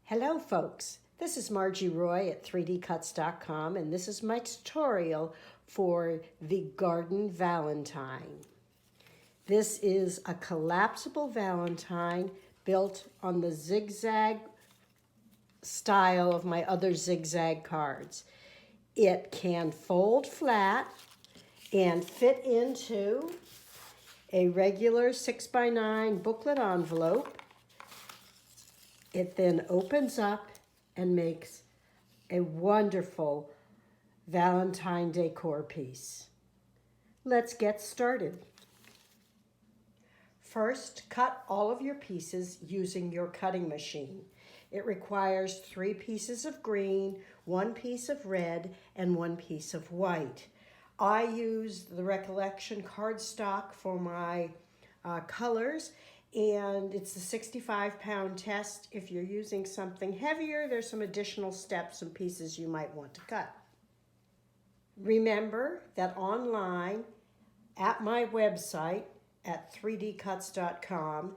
Hello folks, this is Margie Roy at 3dcuts.com and this is my tutorial for the Garden Valentine. This is a collapsible Valentine built on the zigzag style of my other zigzag cards. It can fold flat and fit into a regular 6x9 booklet envelope. It then opens up and makes a wonderful Valentine decor piece. Let's get started. First, cut all of your pieces using your cutting machine. It requires 3 pieces of green, 1 piece of red, and 1 piece of white. I use the Recollection cardstock for my colors, and it's the 65-pound test. If you're using something heavier, there's some additional steps and pieces you might want to cut. Remember that online at my website at 3dcuts.com,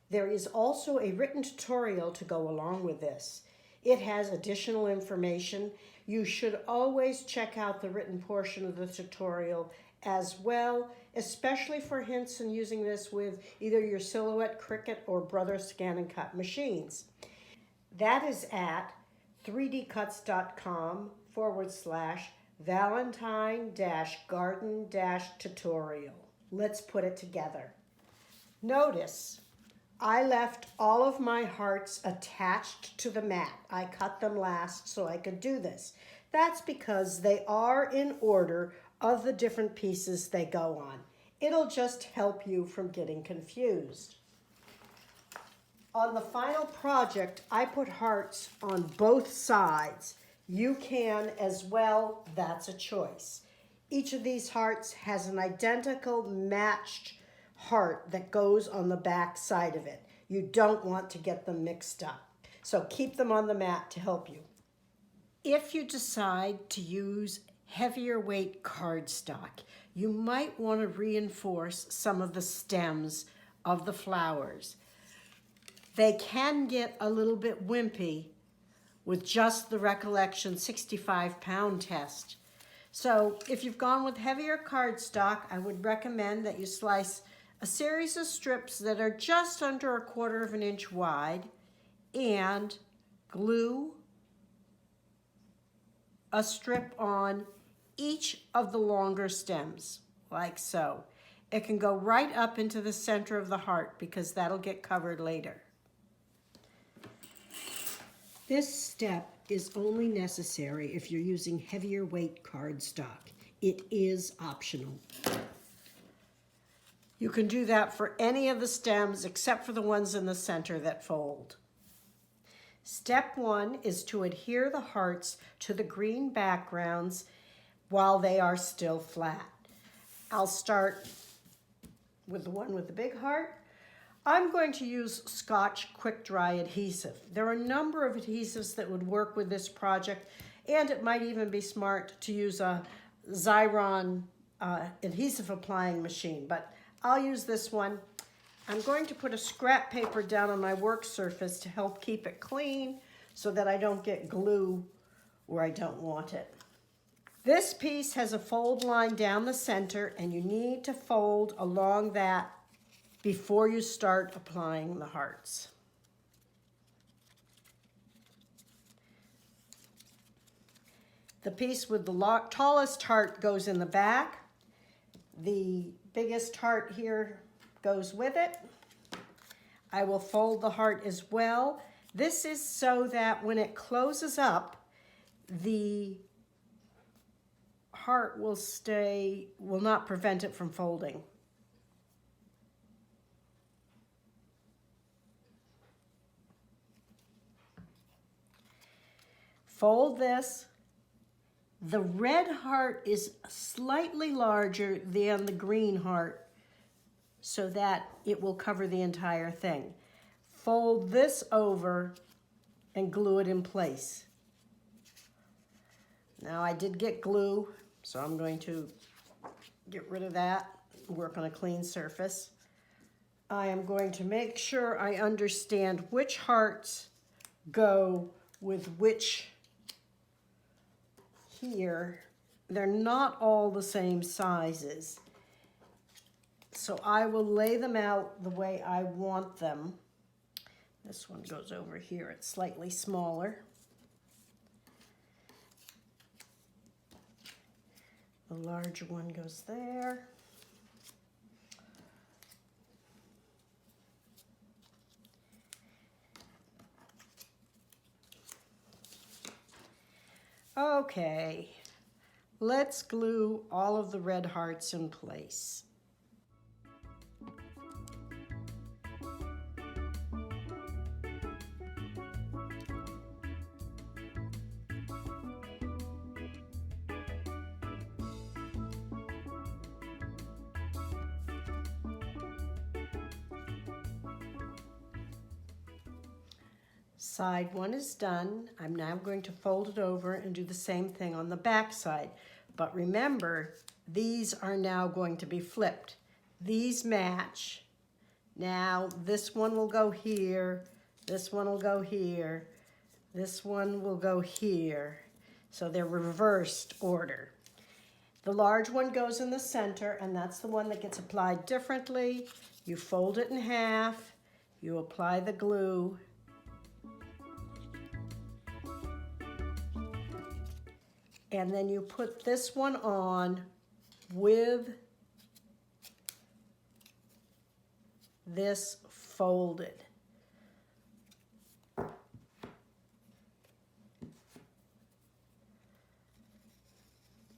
there is also a written tutorial to go along with this. It has additional information. You should always check out the written portion of the tutorial as well, especially for hints in using this with either your Silhouette, Cricut, or Brother Scan and Cut machines. That is at 3dcuts.com/Valentine-garden-tutorial. Let's put it together. Notice I left all of my hearts attached to the mat. I cut them last so I could do this. That's because they are in order of the different pieces they go on. It'll just help you from getting confused. On the final project, I put hearts on both sides. You can as well, that's a choice. Each of these hearts has an identical matched heart that goes on the back side of it. You don't want to get them mixed up. So keep them on the mat to help you. If you decide to use heavier weight cardstock, you might want to reinforce some of the stems of the flowers. They can get a little bit wimpy with just the Recollection 65-pound test. So if you've gone with heavier cardstock, I would recommend that you slice a series of strips that are just under 1/4 inch wide and glue a strip on each of the longer stems, like so. It can go right up into the center of the heart because that'll get covered later. This step is only necessary if you're using heavier weight cardstock. It is optional. You can do that for any of the stems except for the ones in the center that fold. Step 1 is to adhere the hearts to the green backgrounds while they are still flat. I'll start with the one with the big heart. I'm going to use Scotch Quick Dry adhesive. There are a number of adhesives that would work with this project, and it might even be smart to use a Xyron adhesive applying machine, but I'll use this one. I'm going to put a scrap paper down on my work surface to help keep it clean so that I don't get glue where I don't want it. This piece has a fold line down the center, and you need to fold along that before you start applying the hearts. The piece with the tallest heart goes in the back. The biggest heart here goes with it. I will fold the heart as well. This is so that when it closes up, the heart will not prevent it from folding. Fold this. The red heart is slightly larger than the green heart so that it will cover the entire thing. Fold this over and glue it in place. Now I did get glue, so I'm going to get rid of that, work on a clean surface. I am going to make sure I understand which hearts go with which here. They're not all the same sizes. So I will lay them out the way I want them. This one goes over here, it's slightly smaller. The larger one goes there. Okay, let's glue all of the red hearts in place. Side one is done. I'm now going to fold it over and do the same thing on the back side. But remember, these are now going to be flipped. These match. Now this one will go here, this one will go here, this one will go here. So they're reversed order. The large one goes in the center, and that's the one that gets applied differently. You fold it in half, you apply the glue, and then you put this one on with this folded.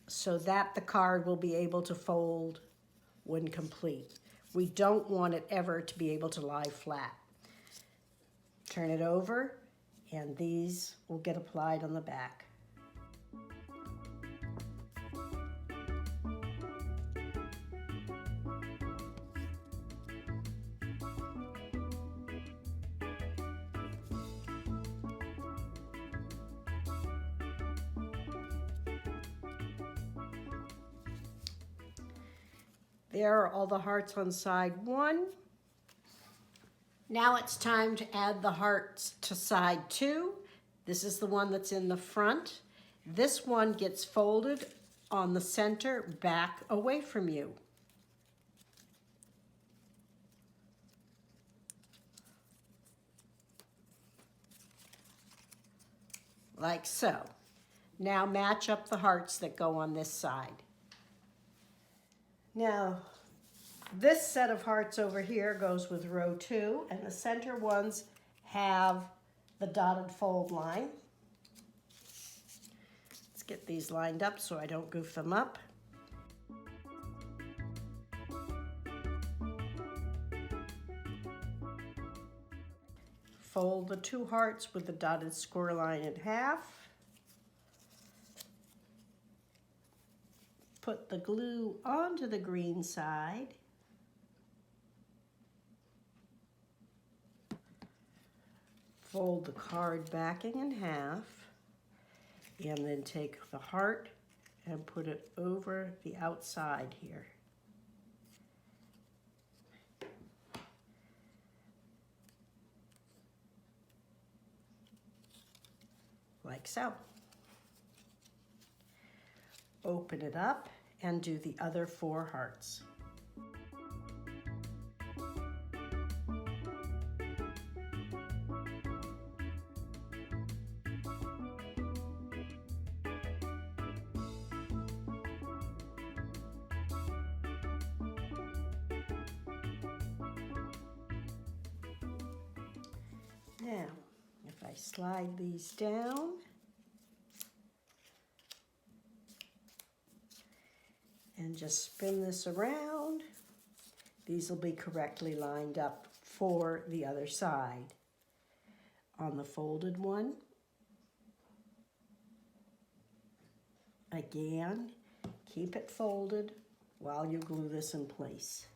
So that the card will be able to fold when complete. We don't want it ever to be able to lie flat. Turn it over, and these will get applied on the back. There are all the hearts on side one. Now it's time to add the hearts to side two. This is the one that's in the front. This one gets folded on the center back away from you. Like so. Now match up the hearts that go on this side. Now, this set of hearts over here goes with row 2, and the center ones have the dotted fold line. Let's get these lined up so I don't goof them up. Fold the 2 hearts with the dotted square line in half. Put the glue onto the green side. Fold the card backing in half, and then take the heart and put it over the outside here. Like so. Open it up and do the other 4 hearts. Now, if I slide these down, and just spin this around, these will be correctly lined up for the other side. On the folded one, again, keep it folded while you glue this in place.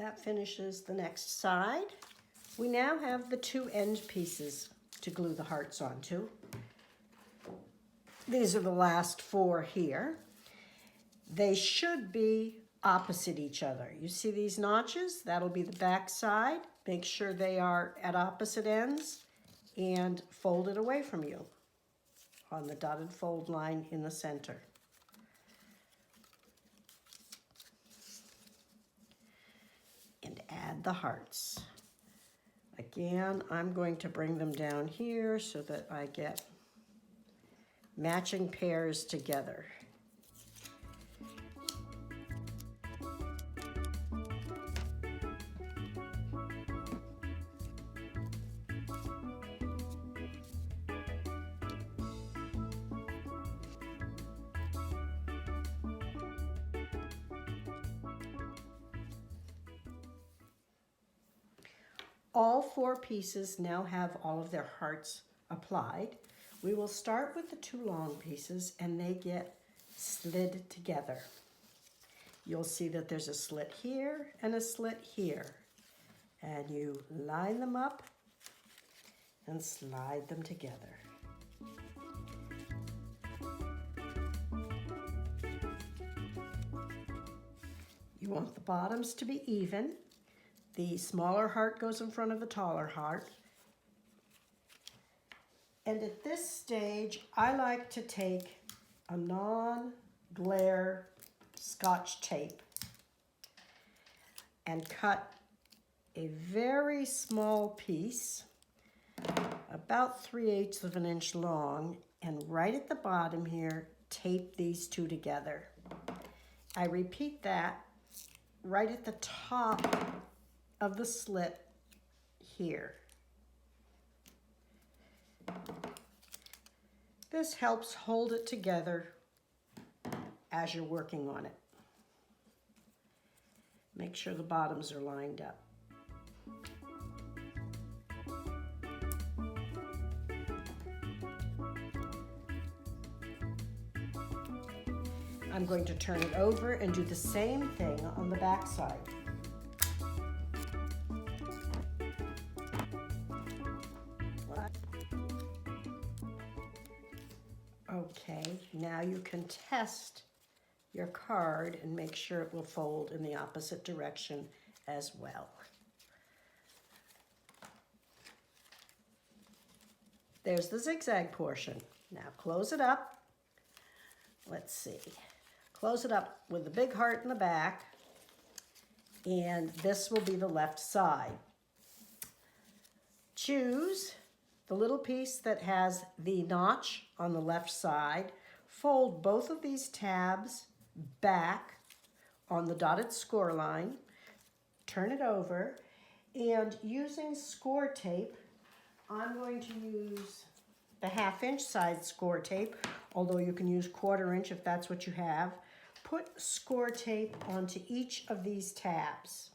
That finishes the next side. We now have the two end pieces to glue the hearts onto. These are the last four here. They should be opposite each other. You see these notches? That'll be the back side. Make sure they are at opposite ends and fold it away from you on the dotted fold line in the center. And add the hearts. Again, I'm going to bring them down here so that I get matching pairs together. All four pieces now have all of their hearts applied. We will start with the two long pieces and they get slid together. You'll see that there's a slit here and a slit here. And you line them up and slide them together. You want the bottoms to be even. The smaller heart goes in front of the taller heart. And at this stage, I like to take a non-glare Scotch tape and cut a very small piece, about 3/8 of an inch long, and right at the bottom here, tape these two together. I repeat that right at the top of the slit here. This helps hold it together as you're working on it. Make sure the bottoms are lined up. I'm going to turn it over and do the same thing on the back side. Okay, now you can test your card and make sure it will fold in the opposite direction as well. There's the zigzag portion. Now close it up. Let's see. Close it up with the big heart in the back, and this will be the left side. Choose the little piece that has the notch on the left side. Fold both of these tabs back on the dotted score line. Turn it over, and using score tape, I'm going to use the 1/2 inch side score tape, although you can use 1/4 inch if that's what you have. Put score tape onto each of these tabs.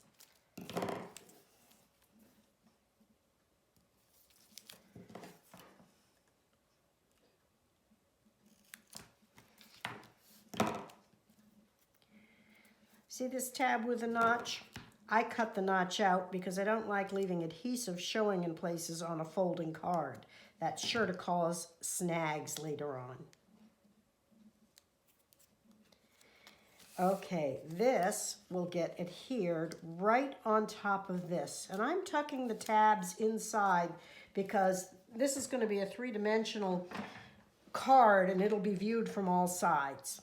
See this tab with the notch? I cut the notch out because I don't like leaving adhesive showing in places on a folding card. That's sure to cause snags later on. Okay, this will get adhered right on top of this. And I'm tucking the tabs inside because this is going to be a 3-dimensional card and it'll be viewed from all sides.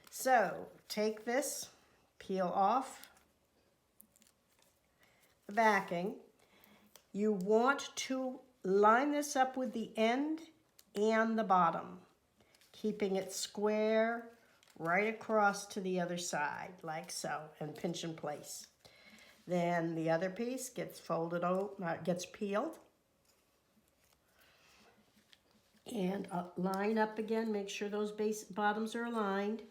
So take this, peel off the backing. You want to line this up with the end and the bottom, keeping it square right across to the other side, like so, and pinch in place. Then the other piece gets folded over, gets peeled, and line up again. Make sure those bottoms are aligned,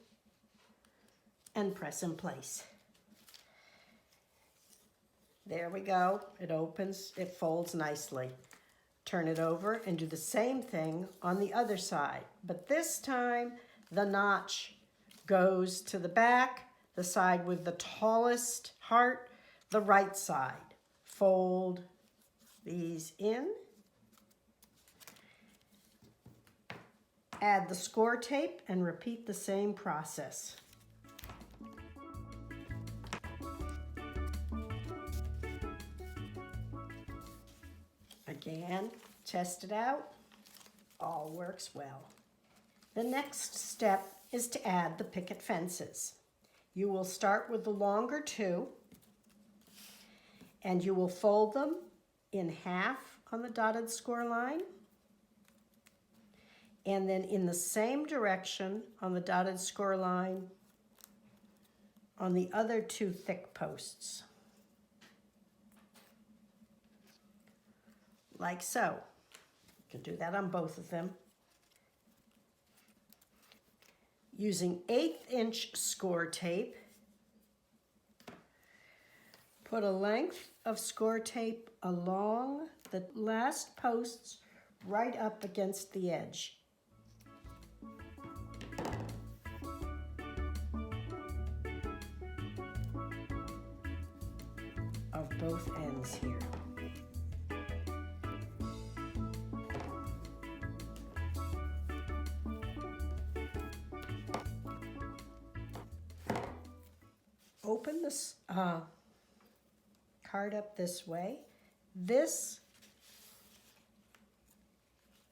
and press in place. There we go. It opens, it folds nicely. Turn it over and do the same thing on the other side. But this time, the notch goes to the back, the side with the tallest heart, the right side. Fold these in. Add the score tape and repeat the same process. Again, test it out. All works well. The next step is to add the picket fences. You will start with the longer two, and you will fold them in half on the dotted score line, and then in the same direction on the dotted score line on the other two thick posts. Like so. You can do that on both of them. Using 1/8" score tape, put a length of score tape along the last posts right up against the edge. Of both ends here. Open this card up this way. This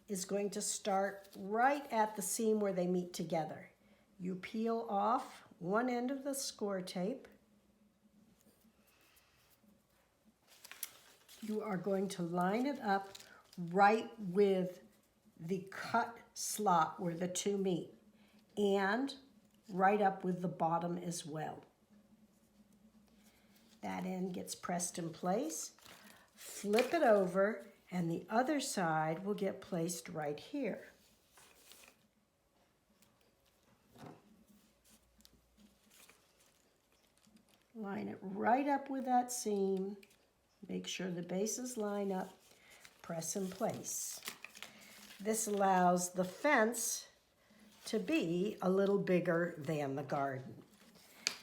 is going to start right at the seam where they meet together. You peel off one end of the score tape. You are going to line it up right with the cut slot where the two meet, and right up with the bottom as well. That end gets pressed in place. Flip it over, and the other side will get placed right here. Line it right up with that seam. Make sure the bases line up. Press in place. This allows the fence to be a little bigger than the garden.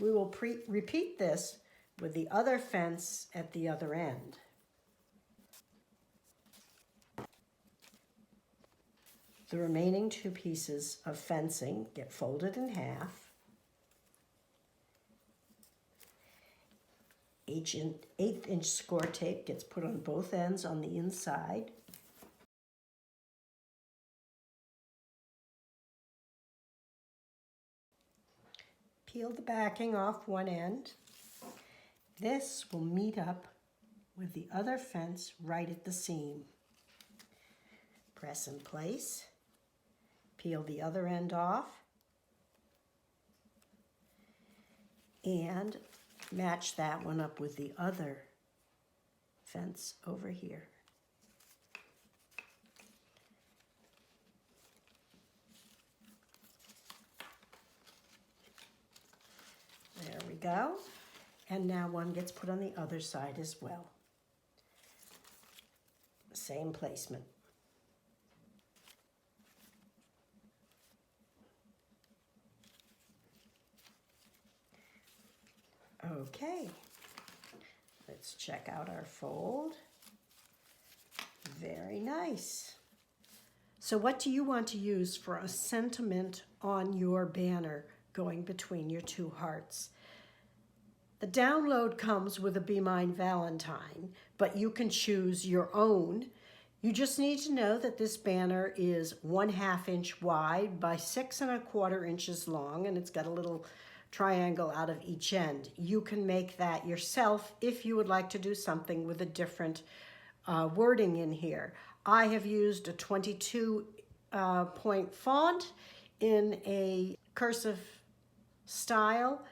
We will repeat this with the other fence at the other end. The remaining two pieces of fencing get folded in half. 1/8" score tape gets put on both ends on the inside. Peel the backing off one end. This will meet up with the other fence right at the seam. Press in place. Peel the other end off. And match that one up with the other fence over here. There we go. And now one gets put on the other side as well. Same placement. Okay, let's check out our fold. Very nice. So what do you want to use for a sentiment on your banner going between your two hearts? The download comes with a Be Mine Valentine, but you can choose your own. You just need to know that this banner is 1/2 inch wide by 6 1/4 inches long, and it's got a little triangle out of each end. You can make that yourself if you would like to do something with a different wording in here. I have used a 22 point font in a cursive style.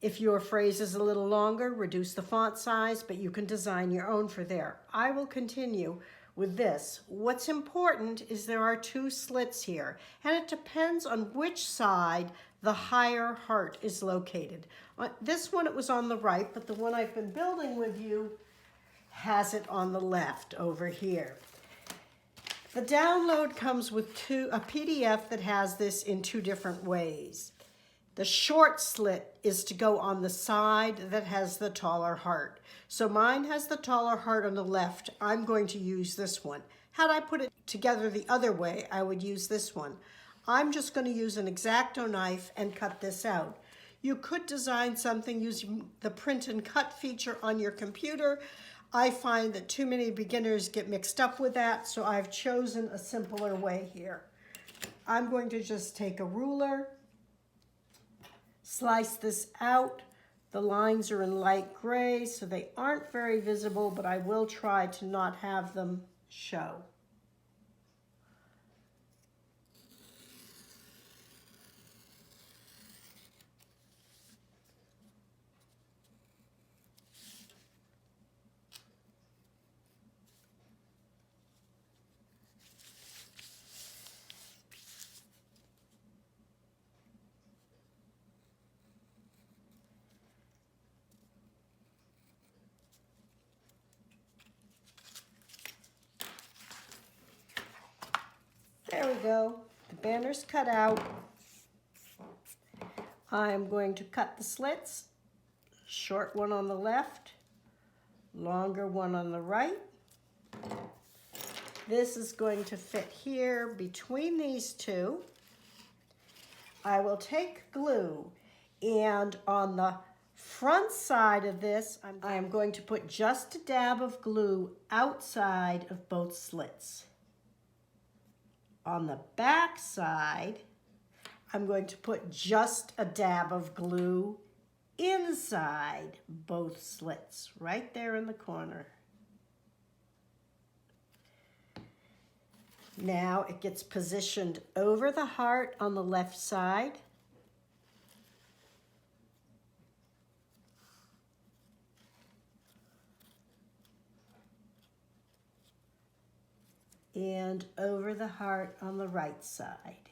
If your phrase is a little longer, reduce the font size, but you can design your own for there. I will continue with this. What's important is there are two slits here, and it depends on which side the higher heart is located. This one, it was on the right, but the one I've been building with you has it on the left over here. The download comes with a PDF that has this in two different ways. The short slit is to go on the side that has the taller heart. So mine has the taller heart on the left. I'm going to use this one. Had I put it together the other way, I would use this one. I'm just going to use an X-Acto knife and cut this out. You could design something using the print and cut feature on your computer. I find that too many beginners get mixed up with that, so I've chosen a simpler way here. I'm going to just take a ruler, slice this out. The lines are in light gray, so they aren't very visible, but I will try to not have them show. There we go. The banner's cut out. I'm going to cut the slits. Short one on the left, longer one on the right. This is going to fit here between these two. I will take glue, and on the front side of this, I am going to put just a dab of glue outside of both slits. On the back side, I'm going to put just a dab of glue inside both slits, right there in the corner. Now it gets positioned over the heart on the left side. And over the heart on the right side.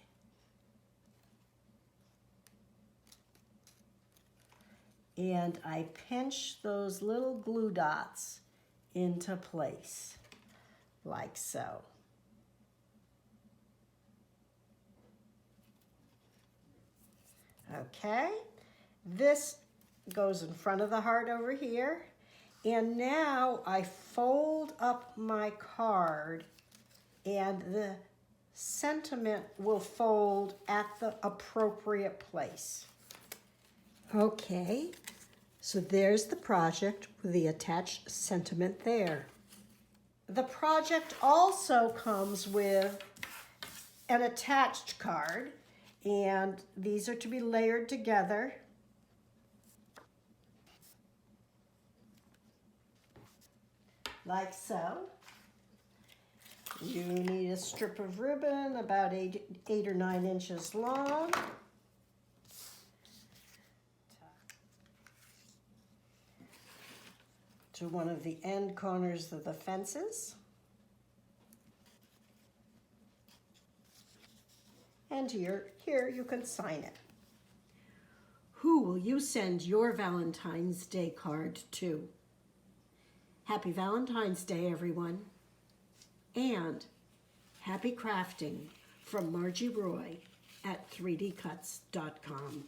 And I pinch those little glue dots into place, like so. Okay, this goes in front of the heart over here. And now I fold up my card, and the sentiment will fold at the appropriate place. Okay, so there's the project with the attached sentiment there. The project also comes with an attached card, and these are to be layered together. Like so. You need a strip of ribbon about 8 or 9 inches long. To one of the end corners of the fences. And here you can sign it. Who will you send your Valentine's Day card to? Happy Valentine's Day, everyone. And happy crafting from Margie Roy at 3dcuts.com.